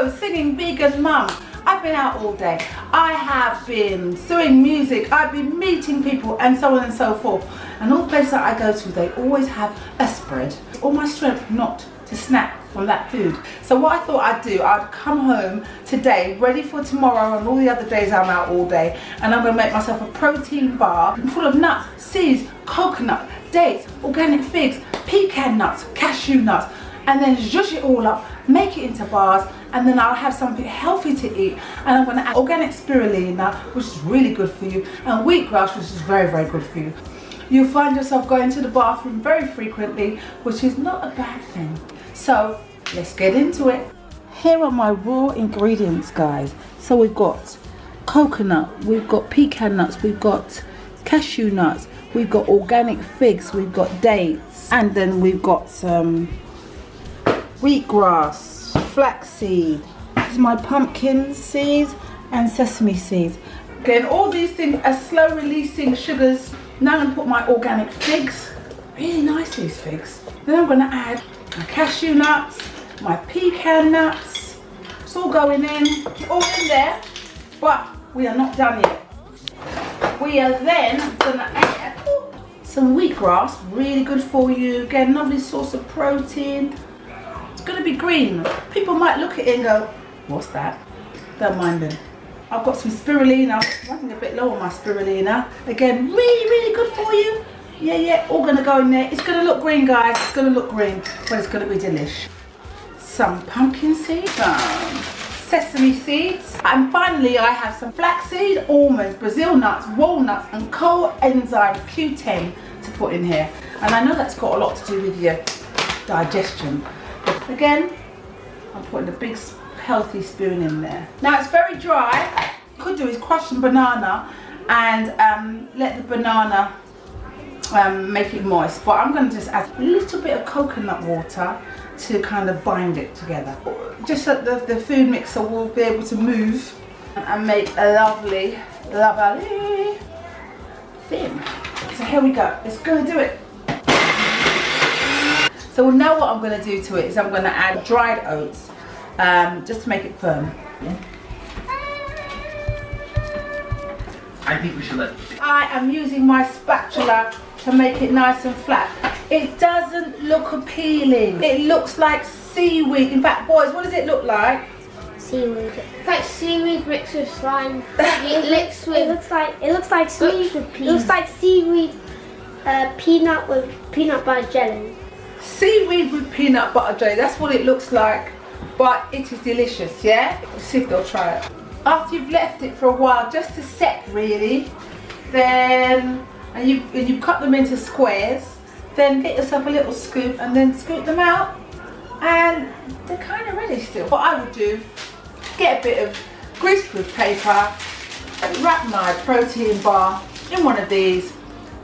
go singing vegan mum. I've been out all day. I have been doing music. I've been meeting people and so on and so forth. And all the places that I go to, they always have a spread. It's all my strength not to snack from that food. So what I thought I'd do, I'd come home today ready for tomorrow and all the other days I'm out all day, and I'm going to make myself a protein bar full of nuts, seeds, coconut, dates, organic figs, pecan nuts, cashew nuts, and then zhuzh it all up, make it into bars, and then I'll have something healthy to eat. And I'm going to add organic spirulina, which is really good for you, and wheatgrass, which is very, very good for you. You'll find yourself going to the bathroom very frequently, which is not a bad thing. So let's get into it. Here are my raw ingredients, guys. So we've got coconut, we've got pecan nuts, we've got cashew nuts, we've got organic figs, we've got dates, and then we've got some wheatgrass, flaxseed. This is my pumpkin seeds and sesame seeds. Again, all these things are slow releasing sugars. Now I'm going to put my organic figs. Really nice, these figs. Then I'm going to add my cashew nuts, my pecan nuts. It's all going in. It's all in there. But we are not done yet. We are then going to add some wheatgrass. Really good for you. Again, lovely source of protein. It's going to be green. People might look at it and go, what's that? Don't mind them. I've got some spirulina. I'm running a bit low on my spirulina. Again, really, really good for you. Yeah, all gonna go in there. It's gonna look green, guys. It's gonna look green, but it's gonna be delish. Some pumpkin seeds, some sesame seeds, and finally I have some flaxseed, almonds, Brazil nuts, walnuts, and coenzyme Q10 to put in here. And I know that's got a lot to do with your digestion. But again, I'm putting a big healthy spoon in there. Now it's very dry. What you could do is crush some banana and let the banana make it moist, but I'm going to just add a little bit of coconut water to kind of bind it together, just so that the food mixer will be able to move and make a lovely thing. So here we go, let's go do it. So now what I'm going to do to it is I'm going to add dried oats, just to make it firm. I think we should let. I am using my spatula to make it nice and flat. It doesn't look appealing. It looks like seaweed. In fact, boys, what does it look like? Seaweed. It's like seaweed mixed with slime. It looks like seaweed with peas. It looks like seaweed peanut with peanut butter jelly. Seaweed with peanut butter jelly. That's what it looks like. But it is delicious, yeah? Let's see if they'll try it. After you've left it for a while, just to set really, then and you cut them into squares, then get yourself a little scoop and then scoop them out, and they're kind of ready still. What I would do, get a bit of greaseproof paper and wrap my protein bar in one of these,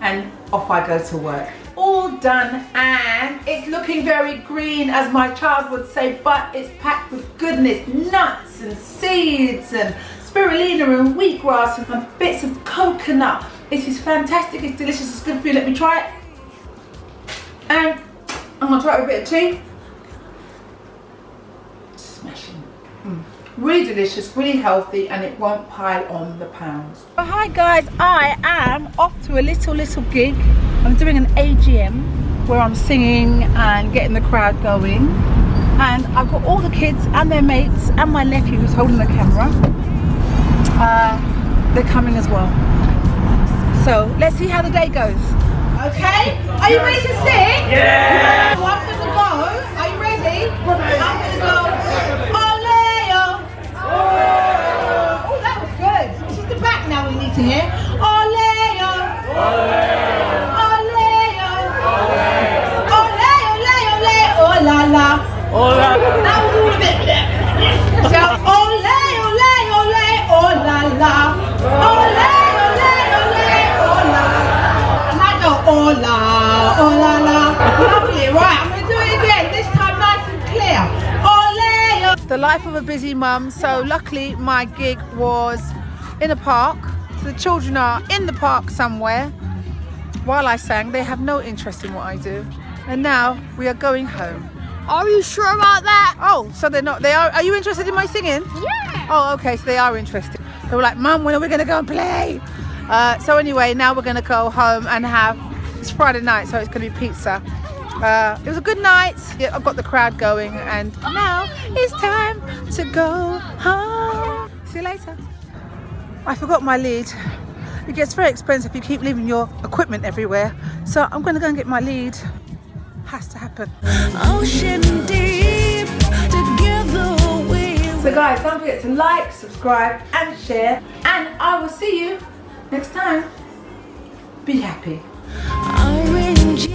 and off I go to work. All done, and it's looking very green, as my child would say, but it's packed with goodness, nuts and seeds and spirulina and wheatgrass and bits of coconut. It is fantastic, it's delicious, it's good for you. Let me try it. And I'm gonna try it with a bit of tea. Smashing. Really delicious, really healthy, and it won't pile on the pounds. Oh, hi guys, I am off to a little gig. I'm doing an AGM where I'm singing and getting the crowd going. And I've got all the kids and their mates and my nephew who's holding the camera. They're coming as well. So let's see how the day goes. Okay, are you ready to sing? Yeah! So I'm gonna go, are you ready? I'm gonna go, ole-o. Oh, that was good. This is the back now we need to hear. Ole-o. Ole-o. Ole-o. Ole-o. Oh la la. That was all of it. So ole-o. Oh la la. Ole. Hola, hola, la. Lovely, right, I'm going to do it again, this time nice and clear. Ole. The life of a busy mum, so luckily my gig was in a park. So the children are in the park somewhere. While I sang, they have no interest in what I do. And now we are going home. Are you sure about that? Oh, so they're not. They are. Are you interested in my singing? Yeah. Oh, okay. So they are interested. They were like, Mum, when are we going to go and play? So anyway, now we're going to go home and have. It's Friday night, so it's going to be pizza. It was a good night. Yeah, I've got the crowd going, and now it's time to go home. See you later. I forgot my lead. It gets very expensive if you keep leaving your equipment everywhere. So I'm going to go and get my lead. Has to happen. Ocean deep, together we. So guys, don't forget to like, subscribe and share, and I will see you next time. Be happy. Orange.